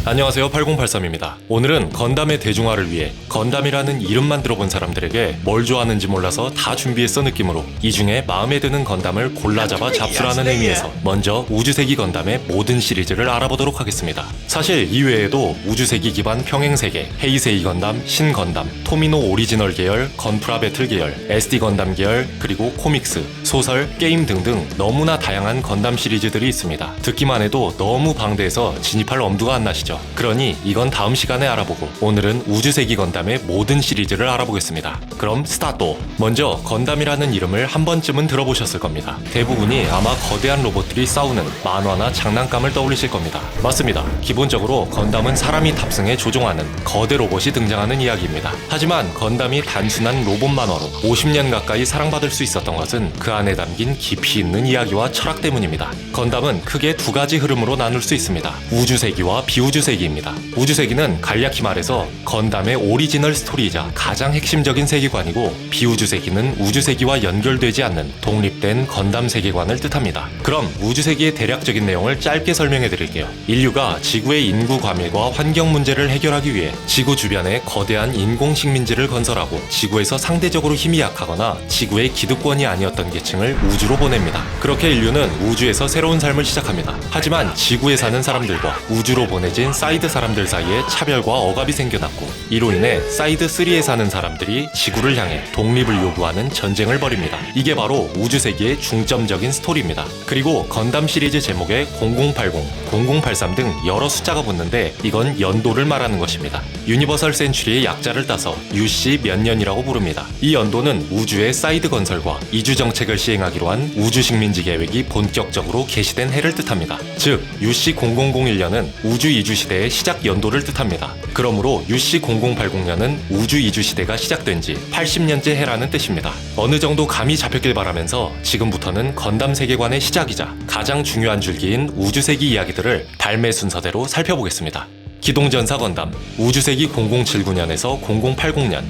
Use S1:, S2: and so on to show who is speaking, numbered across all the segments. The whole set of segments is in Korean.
S1: 안녕하세요, 8083입니다. 오늘은 건담의 대중화를 위해 건담이라는 이름만 들어본 사람들에게 뭘 좋아하는지 몰라서 다 준비했어 느낌으로 이 중에 마음에 드는 건담을 골라 잡아 잡수라는 의미에서 먼저 우주세기 건담의 모든 시리즈를 알아보도록 하겠습니다. 사실 이외에도 우주세기 기반 평행세계, 헤이세이 건담, 신건담, 토미노 오리지널 계열, 건프라 배틀 계열, SD 건담 계열, 그리고 코믹스, 소설, 게임 등등 너무나 다양한 건담 시리즈들이 있습니다. 듣기만 해도 너무 방대해서 진입할 엄두가 안 나시죠? 그러니 이건 다음 시간에 알아보고 오늘은 우주세기 건담의 모든 시리즈를 알아보겠습니다. 그럼 스타트! 먼저 건담이라는 이름을 한 번쯤은 들어보셨을 겁니다. 대부분이 아마 거대한 로봇들이 싸우는 만화나 장난감을 떠올리실 겁니다. 맞습니다. 기본적으로 건담은 사람이 탑승해 조종하는 거대 로봇이 등장하는 이야기입니다. 하지만 건담이 단순한 로봇 만화로 50년 가까이 사랑받을 수 있었던 것은 그 안에 담긴 깊이 있는 이야기와 철학 때문입니다. 건담은 크게 두 가지 흐름으로 나눌 수 있습니다. 우주세기와 비우주세기입니다. 우주세기는 간략히 말해서 건담의 오리지널 스토리이자 가장 핵심적인 세계관이고, 비우주세기는 우주세기와 연결되지 않는 독립된 건담 세계관을 뜻합니다. 그럼 우주세기의 대략적인 내용을 짧게 설명해 드릴게요. 인류가 지구의 인구 과밀과 환경 문제를 해결하기 위해 지구 주변에 거대한 인공식민지를 건설하고 지구에서 상대적으로 힘이 약하거나 지구의 기득권이 아니었던 계층을 우주로 보냅니다. 그렇게 인류는 우주에서 새로운 삶을 시작합니다. 하지만 지구에 사는 사람들과 우주로 보내진 사이드 사람들 사이에 차별과 억압이 생겨났고, 이로 인해 사이드 3에 사는 사람들이 지구를 향해 독립을 요구하는 전쟁을 벌입니다. 이게 바로 우주세기의 중점적인 스토리입니다. 그리고 건담 시리즈 제목에 0080, 0083 등 여러 숫자가 붙는데 이건 연도를 말하는 것입니다. 유니버설 센츄리의 약자를 따서 UC 몇 년이라고 부릅니다. 이 연도는 우주의 사이드 건설과 이주 정책을 시행하기로 한 우주식민지 계획이 본격적으로 개시된 해를 뜻합니다. 즉 UC 0001년은 우주 이주 시대의 시작 연도를 뜻합니다. 그러므로 UC 0080년은 우주 이주 시대가 시작된 지 80년째 해라는 뜻입니다. 어느 정도 감이 잡혔길 바라면서 지금부터는 건담 세계관의 시작이자 가장 중요한 줄기인 우주세기 이야기들을 발매 순서대로 살펴보겠습니다. 기동전사 건담, 우주세기 0079년에서 0080년.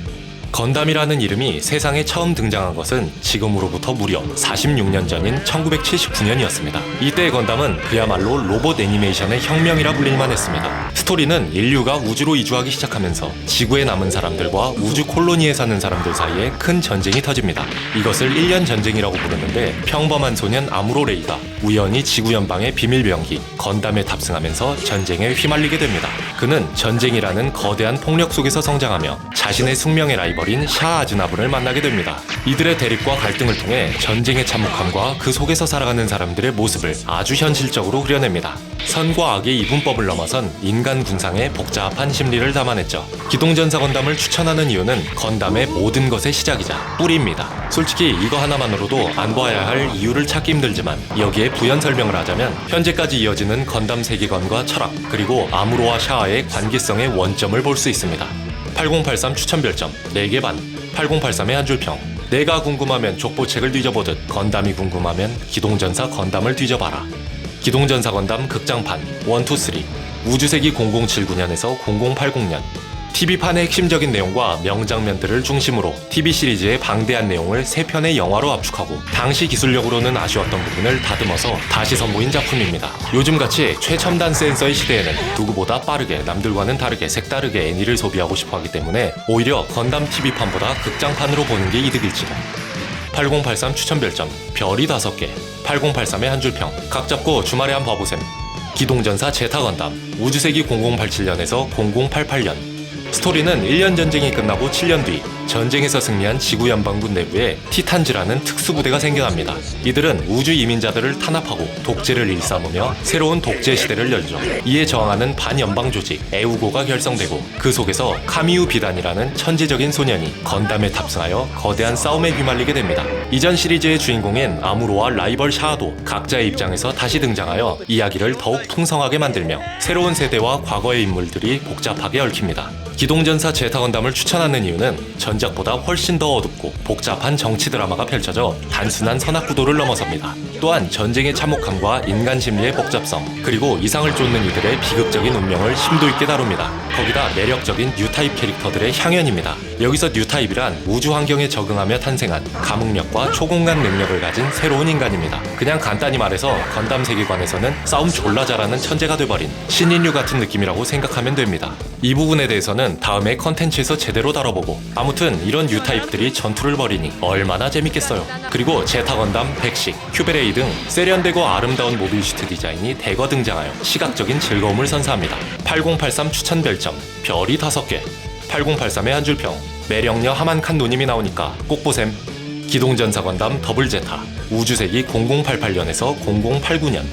S1: 건담이라는 이름이 세상에 처음 등장한 것은 지금으로부터 무려 46년 전인 1979년이었습니다. 이때의 건담은 그야말로 로봇 애니메이션의 혁명이라 불릴만 했습니다. 스토리는 인류가 우주로 이주하기 시작하면서 지구에 남은 사람들과 우주 콜로니에 사는 사람들 사이에 큰 전쟁이 터집니다. 이것을 1년 전쟁이라고 부르는데, 평범한 소년 아무로레이가 우연히 지구 연방의 비밀 병기 건담에 탑승하면서 전쟁에 휘말리게 됩니다. 그는 전쟁이라는 거대한 폭력 속에서 성장하며 자신의 숙명의 라이벌인 샤 아즈나분을 만나게 됩니다. 이들의 대립과 갈등을 통해 전쟁의 참혹함과 그 속에서 살아가는 사람들의 모습을 아주 현실적으로 그려냅니다. 선과 악의 이분법을 넘어선 인간 군상의 복잡한 심리를 담아냈죠. 기동전사 건담을 추천하는 이유는 건담의 모든 것의 시작이자 뿌리입니다. 솔직히 이거 하나만으로도 안 봐야 할 이유를 찾기 힘들지만, 여기에 부연 설명을 하자면 현재까지 이어지는 건담 세계관과 철학, 그리고 아무로와 샤아의 관계성의 원점을 볼 수 있습니다. 8083 추천 별점 4개 반. 8083의 한 줄 평. 내가 궁금하면 족보책을 뒤져보듯 건담이 궁금하면 기동전사 건담을 뒤져봐라. 기동전사 건담 극장판 1, 2, 3. 우주세기 0079년에서 0080년. TV판의 핵심적인 내용과 명장면들을 중심으로 TV 시리즈의 방대한 내용을 3편의 영화로 압축하고 당시 기술력으로는 아쉬웠던 부분을 다듬어서 다시 선보인 작품입니다. 요즘같이 최첨단 센서의 시대에는 누구보다 빠르게, 남들과는 다르게 색다르게 애니를 소비하고 싶어하기 때문에 오히려 건담 TV판보다 극장판으로 보는 게 이득일지도. 8083 추천 별점 별이 5개. 8083의 한 줄 평. 각 잡고 주말에 한 봐보셈. 기동전사 제타 건담, 우주세기 0087년에서 0088년. 스토리는 1년 전쟁이 끝나고 7년 뒤 전쟁에서 승리한 지구 연방군 내부에 티탄즈라는 특수부대가 생겨납니다. 이들은 우주 이민자들을 탄압하고 독재를 일삼으며 새로운 독재 시대를 열죠. 이에 저항하는 반연방 조직 에우고가 결성되고, 그 속에서 카미우 비단이라는 천재적인 소년이 건담에 탑승하여 거대한 싸움에 휘말리게 됩니다. 이전 시리즈의 주인공인 아무로와 라이벌 샤아도 각자의 입장에서 다시 등장하여 이야기를 더욱 풍성하게 만들며 새로운 세대와 과거의 인물들이 복잡하게 얽힙니다. 기동전사 제타 건담을 추천하는 이유는 원작보다 훨씬 더 어둡고 복잡한 정치 드라마가 펼쳐져 단순한 선악구도를 넘어섭니다. 또한 전쟁의 참혹함과 인간 심리의 복잡성, 그리고 이상을 쫓는 이들의 비극적인 운명을 심도 있게 다룹니다. 거기다 매력적인 뉴타입 캐릭터들의 향연입니다. 여기서 뉴타입이란 우주 환경에 적응하며 탄생한 감흥력과 초공간 능력을 가진 새로운 인간입니다. 그냥 간단히 말해서 건담 세계관에서는 싸움 졸라 잘하는 천재가 돼버린 신인류 같은 느낌이라고 생각하면 됩니다. 이 부분에 대해서는 다음에 컨텐츠에서 제대로 다뤄보고, 아무튼 이런 뉴타입들이 전투를 벌이니 얼마나 재밌겠어요. 그리고 제타 건담, 백식, 큐베레이 등 세련되고 아름다운 모빌 슈트 디자인이 대거 등장하여 시각적인 즐거움을 선사합니다. 8083 추천 별점 별이 5개. 8083의 한 줄평, 매력녀 하만칸 누님이 나오니까 꼭 보셈. 기동전사 건담 더블 제타, 우주세기 0088년에서 0089년.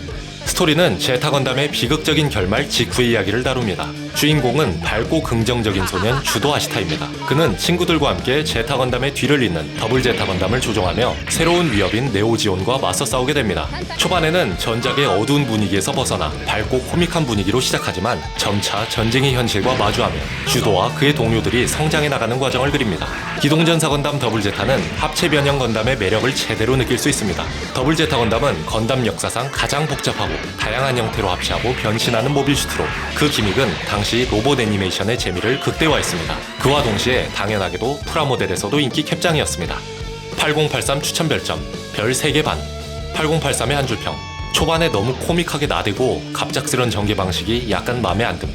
S1: 스토리는 제타 건담의 비극적인 결말 직후의 이야기를 다룹니다. 주인공은 밝고 긍정적인 소년 주도 아시타입니다. 그는 친구들과 함께 제타 건담의 뒤를 잇는 더블 제타 건담을 조종하며 새로운 위협인 네오지온과 맞서 싸우게 됩니다. 초반에는 전작의 어두운 분위기에서 벗어나 밝고 코믹한 분위기로 시작하지만 점차 전쟁의 현실과 마주하며 주도와 그의 동료들이 성장해 나가는 과정을 그립니다. 기동전사 건담 더블 제타는 합체 변형 건담의 매력을 제대로 느낄 수 있습니다. 더블 제타 건담은 건담 역사상 가장 복잡하고 다양한 형태로 합체하고 변신하는 모빌 슈트로 그 기믹은 당시 로봇 애니메이션의 재미를 극대화했습니다. 그와 동시에 당연하게도 프라모델에서도 인기 캡장이었습니다. 8083 추천 별점 별 3개 반. 8083의 한 줄평, 초반에 너무 코믹하게 나대고 갑작스런 전개 방식이 약간 맘에 안 듦.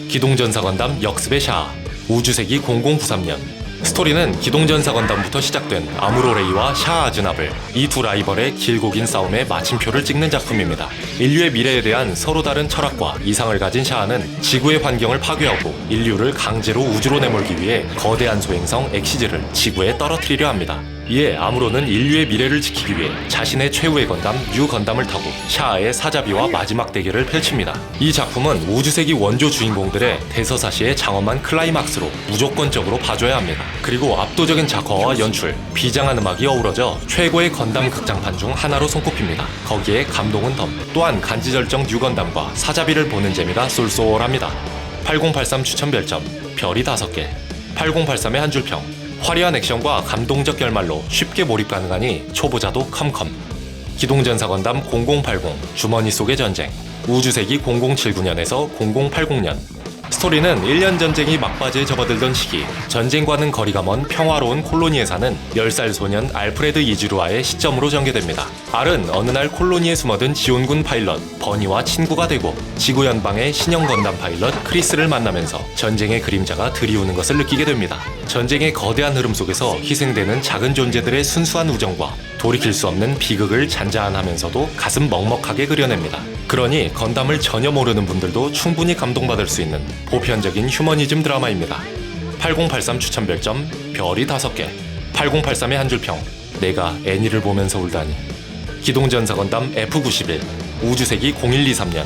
S1: 기동전사 건담 역습의 샤아, 우주세기 0093년. 스토리는 기동전사 건담부터 시작된 아무로레이와 샤아 아즈나블, 이 두 라이벌의 길고 긴 싸움에 마침표를 찍는 작품입니다. 인류의 미래에 대한 서로 다른 철학과 이상을 가진 샤아는 지구의 환경을 파괴하고 인류를 강제로 우주로 내몰기 위해 거대한 소행성 엑시즈를 지구에 떨어뜨리려 합니다. 이에 아무로는 인류의 미래를 지키기 위해 자신의 최후의 건담 뉴 건담을 타고 샤아의 사자비와 마지막 대결을 펼칩니다. 이 작품은 우주세기 원조 주인공들의 대서사시의 장엄한 클라이막스로 무조건적으로 봐줘야 합니다. 그리고 압도적인 작화와 연출, 비장한 음악이 어우러져 최고의 건담 극장판 중 하나로 손꼽힙니다. 거기에 감동은 덤, 또한 간지절정 뉴 건담과 사자비를 보는 재미가 쏠쏠합니다. 8083 추천 별점 별이 5개. 8083의 한 줄평, 화려한 액션과 감동적 결말로 쉽게 몰입 가능하니 초보자도 컴컴. 기동전사 건담 0080 주머니 속의 전쟁, 우주세기 0079년에서 0080년. 스토리는 1년 전쟁이 막바지에 접어들던 시기, 전쟁과는 거리가 먼 평화로운 콜로니에 사는 10살 소년 알프레드 이즈루와의 시점으로 전개됩니다. 알은 어느 날 콜로니에 숨어든 지온군 파일럿 버니와 친구가 되고 지구 연방의 신형 건담 파일럿 크리스를 만나면서 전쟁의 그림자가 드리우는 것을 느끼게 됩니다. 전쟁의 거대한 흐름 속에서 희생되는 작은 존재들의 순수한 우정과 돌이킬 수 없는 비극을 잔잔하면서도 가슴 먹먹하게 그려냅니다. 그러니 건담을 전혀 모르는 분들도 충분히 감동받을 수 있는 보편적인 휴머니즘 드라마입니다. 8083 추천 별점 별이 5개. 8083의 한 줄평, 내가 애니를 보면서 울다니. 기동전사 건담 F91 우주세기 0123년.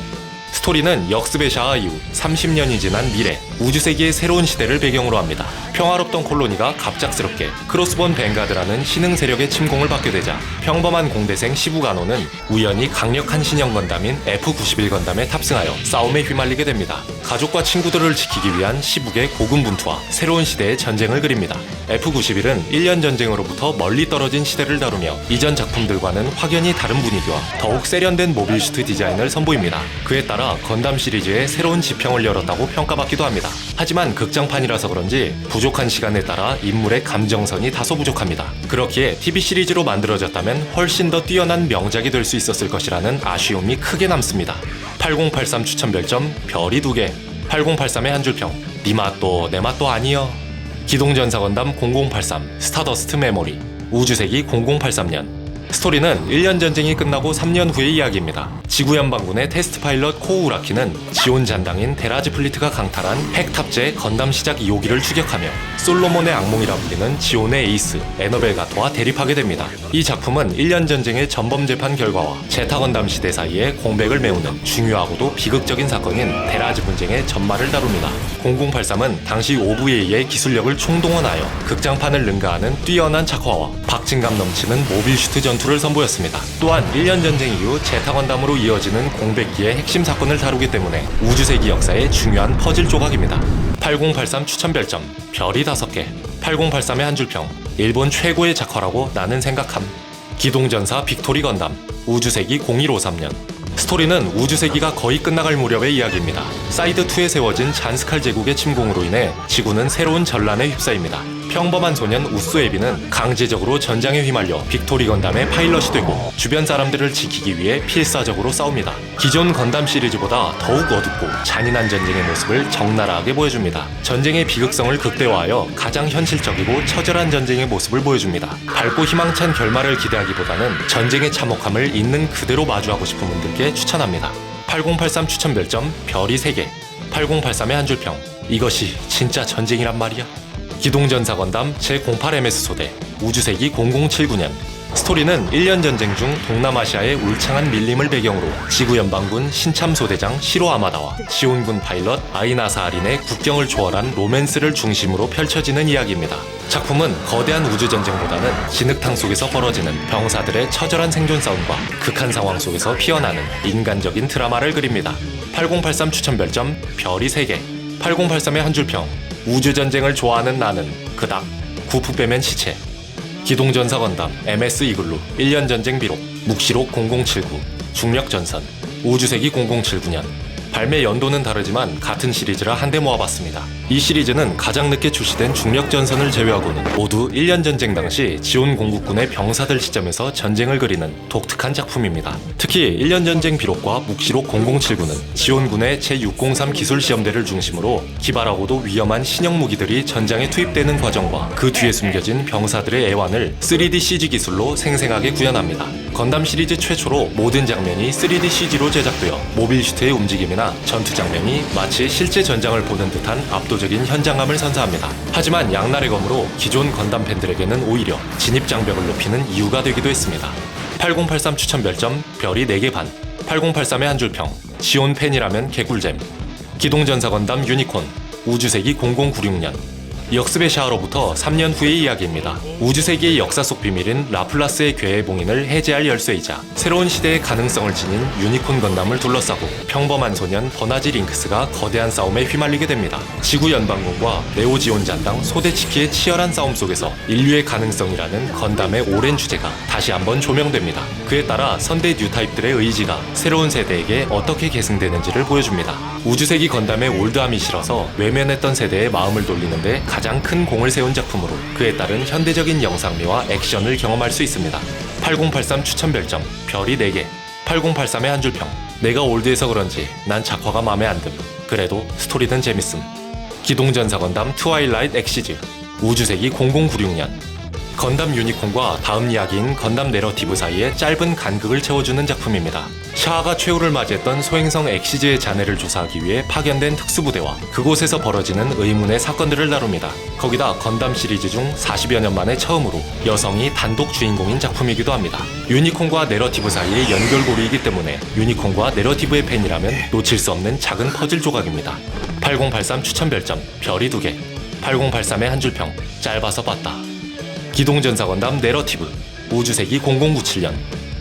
S1: 스토리는 역습의 샤아 이후 30년이 지난 미래, 우주세기의 새로운 시대를 배경으로 합니다. 평화롭던 콜로니가 갑작스럽게 크로스본 뱅가드라는 신흥 세력의 침공을 받게 되자 평범한 공대생 시부가노는 우연히 강력한 신형 건담인 F91 건담에 탑승하여 싸움에 휘말리게 됩니다. 가족과 친구들을 지키기 위한 시북의 고군분투와 새로운 시대의 전쟁을 그립니다. F91은 1년 전쟁으로부터 멀리 떨어진 시대를 다루며 이전 작품들과는 확연히 다른 분위기와 더욱 세련된 모빌 슈트 디자인을 선보입니다. 그에 따라 건담 시리즈의 새로운 지평을 열었다고 평가받기도 합니다. 하지만 극장판이라서 그런지 부족한 시간에 따라 인물의 감정선이 다소 부족합니다. 그렇기에 TV 시리즈로 만들어졌다면 훨씬 더 뛰어난 명작이 될 수 있었을 것이라는 아쉬움이 크게 남습니다. 8083 추천 별점 별이 2개. 8083의 한 줄평, 니 맛도 내 맛도 아니여. 기동전사 건담 0083 스타더스트 메모리 우주세기 0083년. 스토리는 1년 전쟁이 끝나고 3년 후의 이야기입니다. 지구연방군의 테스트 파일럿 코우라키는 지온 잔당인 데라즈 플리트가 강탈한 핵 탑재 건담 시작 2호기를 추격하며 솔로몬의 악몽이라 불리는 지온의 에이스 에너벨 가토와 대립하게 됩니다. 이 작품은 1년 전쟁의 전범 재판 결과와 제타 건담 시대 사이에 공백을 메우는 중요하고도 비극적인 사건인 데라즈 분쟁의 전말을 다룹니다. 0083은 당시 오브에이의 기술력을 총동원하여 극장판을 능가하는 뛰어난 작화와 박진감 넘치는 모빌 슈트 전투를 선보였습니다. 또한 1년 전쟁 이후 제타 건담으로 이어지는 공백기의 핵심 사건을 다루기 때문에 우주세기 역사의 중요한 퍼즐 조각입니다. 8083 추천 별점 별이 5개. 8083의 한 줄평. 일본 최고의 작화라고 나는 생각함. 기동전사 빅토리 건담. 우주세기 0153년. 스토리는 우주세기가 거의 끝나갈 무렵의 이야기입니다. 사이드2에 세워진 잔스칼 제국의 침공으로 인해 지구는 새로운 전란에 휩싸입니다. 평범한 소년 우스에비는 강제적으로 전장에 휘말려 빅토리 건담의 파일럿이 되고 주변 사람들을 지키기 위해 필사적으로 싸웁니다. 기존 건담 시리즈보다 더욱 어둡고 잔인한 전쟁의 모습을 적나라하게 보여줍니다. 전쟁의 비극성을 극대화하여 가장 현실적이고 처절한 전쟁의 모습을 보여줍니다. 밝고 희망찬 결말을 기대하기보다는 전쟁의 참혹함을 있는 그대로 마주하고 싶은 분들께 추천합니다. 8083 추천 별점 별이 3개. 8083의 한 줄평. 이것이 진짜 전쟁이란 말이야. 기동전사 건담 제08MS 소대. 우주세기 0079년. 스토리는 1년 전쟁 중 동남아시아의 울창한 밀림을 배경으로 지구연방군 신참소대장 시로 아마다와 지온군 파일럿 아이나사 아린의 국경을 초월한 로맨스를 중심으로 펼쳐지는 이야기입니다. 작품은 거대한 우주전쟁보다는 진흙탕 속에서 벌어지는 병사들의 처절한 생존 싸움과 극한 상황 속에서 피어나는 인간적인 드라마를 그립니다. 8083 추천 별점 별이 3개. 8083의 한 줄평. 우주전쟁을 좋아하는 나는 그닥 구프 빼면 시체. 기동전사 건담 MS 이글루 1년 전쟁 비록. 묵시록 0079 중력전선. 우주세기 0079년. 발매 연도는 다르지만 같은 시리즈라 한데 모아봤습니다. 이 시리즈는 가장 늦게 출시된 중력전선을 제외하고는 모두 1년 전쟁 당시 지온 공국군의 병사들 시점에서 전쟁을 그리는 독특한 작품입니다. 특히 1년 전쟁 비록과 묵시록 0079는 지온군의 제603 기술시험대를 중심으로 기발하고도 위험한 신형 무기들이 전장에 투입되는 과정과 그 뒤에 숨겨진 병사들의 애환을 3D CG 기술로 생생하게 구현합니다. 건담 시리즈 최초로 모든 장면이 3D CG로 제작되어 모빌 슈트의 움직임이나 전투 장면이 마치 실제 전장을 보는 듯한 압도적인 현장감을 선사합니다. 하지만 양날의 검으로 기존 건담 팬들에게는 오히려 진입 장벽을 높이는 이유가 되기도 했습니다. 8083 추천 별점 별이 4개 반. 8083의 한 줄평. 지온 팬이라면 개꿀잼. 기동전사 건담 유니콘. 우주세기 0096년. 역습의 샤아로부터 3년 후의 이야기입니다. 우주세기의 역사 속 비밀인 라플라스의 괴의 봉인을 해제할 열쇠이자 새로운 시대의 가능성을 지닌 유니콘 건담을 둘러싸고 평범한 소년 버나지 링크스가 거대한 싸움에 휘말리게 됩니다. 지구 연방군과 네오지온 잔당 소대치키의 치열한 싸움 속에서 인류의 가능성이라는 건담의 오랜 주제가 다시 한번 조명됩니다. 그에 따라 선대 뉴타입들의 의지가 새로운 세대에게 어떻게 계승되는지를 보여줍니다. 우주세기 건담의 올드함이 싫어서 외면했던 세대의 마음을 돌리는데 가장 큰 공을 세운 작품으로 그에 따른 현대적인 영상미와 액션을 경험할 수 있습니다. 8083 추천 별점 별이 4개. 8083의 한 줄평. 내가 올드해서 그런지 난 작화가 맘에 안 듦. 그래도 스토리는 재밌음. 기동전사 건담 트와일라이트 엑시즈. 우주세기 0096년. 건담 유니콘과 다음 이야기인 건담 내러티브 사이에 짧은 간극을 채워주는 작품입니다. 샤아가 최후를 맞이했던 소행성 엑시즈의 잔해를 조사하기 위해 파견된 특수부대와 그곳에서 벌어지는 의문의 사건들을 다룹니다. 거기다 건담 시리즈 중 40여 년 만에 처음으로 여성이 단독 주인공인 작품이기도 합니다. 유니콘과 내러티브 사이의 연결고리이기 때문에 유니콘과 내러티브의 팬이라면 놓칠 수 없는 작은 퍼즐 조각입니다. 8083 추천 별점 별이 2개. 8083의 한 줄평. 짧아서 봤다. 기동전사 건담 내러티브. 우주세기 0097년.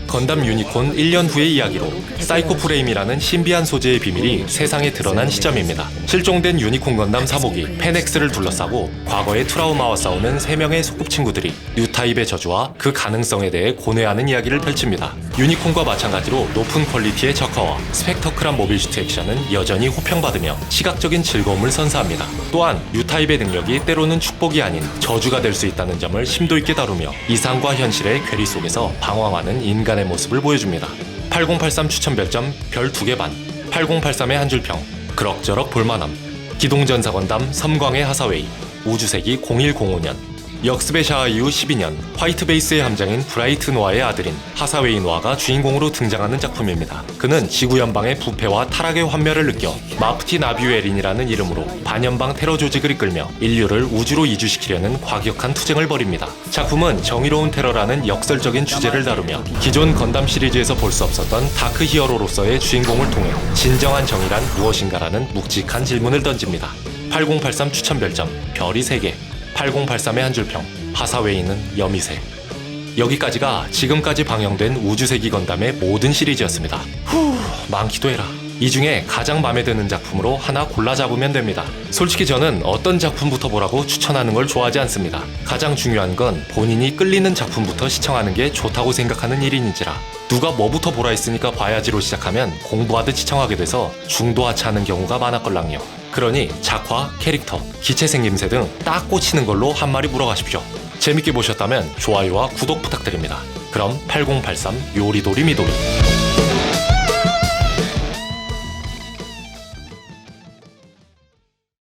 S1: 건담 유니콘 1년 후의 이야기로 사이코 프레임이라는 신비한 소재의 비밀이 세상에 드러난 시점입니다. 실종된 유니콘 건담 사목이 펜엑스를 둘러싸고 과거의 트라우마와 싸우는 3명의 소꿉친구들이 뉴타입의 저주와 그 가능성에 대해 고뇌하는 이야기를 펼칩니다. 유니콘과 마찬가지로 높은 퀄리티의 적화와 스펙터클한 모빌 슈트 액션은 여전히 호평받으며 시각적인 즐거움을 선사합니다. 또한 뉴타입의 능력이 때로는 축복이 아닌 저주가 될 수 있다는 점을 심도 있게 다루며 이상과 현실의 괴리 속에서 방황하는 인간의 모습을 보여줍니다. 8083 추천 별점 별 2개 반. 8083의 한 줄평. 그럭저럭 볼만함. 기동전사 건담 섬광의 하사웨이. 우주세기 0105년. 역습의 샤아 이후 12년 화이트 베이스의 함장인 브라이트 노아의 아들인 하사웨이 노아가 주인공으로 등장하는 작품입니다. 그는 지구 연방의 부패와 타락의 환멸을 느껴 마프티 나뷰에린이라는 이름으로 반연방 테러 조직을 이끌며 인류를 우주로 이주시키려는 과격한 투쟁을 벌입니다. 작품은 정의로운 테러라는 역설적인 주제를 다루며 기존 건담 시리즈에서 볼 수 없었던 다크 히어로로서의 주인공을 통해 진정한 정의란 무엇인가라는 묵직한 질문을 던집니다. 8083 추천 별점 별이 3개. 8083의 한 줄평. 하사웨이는 여미새. 여기까지가 지금까지 방영된 우주세기 건담의 모든 시리즈였습니다. 많기도 해라. 이 중에 가장 마음에 드는 작품으로 하나 골라 잡으면 됩니다. 솔직히 저는 어떤 작품부터 보라고 추천하는 걸 좋아하지 않습니다. 가장 중요한 건 본인이 끌리는 작품부터 시청하는 게 좋다고 생각하는 일인지라 누가 뭐부터 보라 했으니까 봐야지로 시작하면 공부하듯 시청하게 돼서 중도하차하는 경우가 많았걸랑요. 그러니 작화, 캐릭터, 기체 생김새 등 딱 꽂히는 걸로 한 마리 물어가십시오. 재밌게 보셨다면 좋아요와 구독 부탁드립니다. 그럼 8083 요리도리 미도리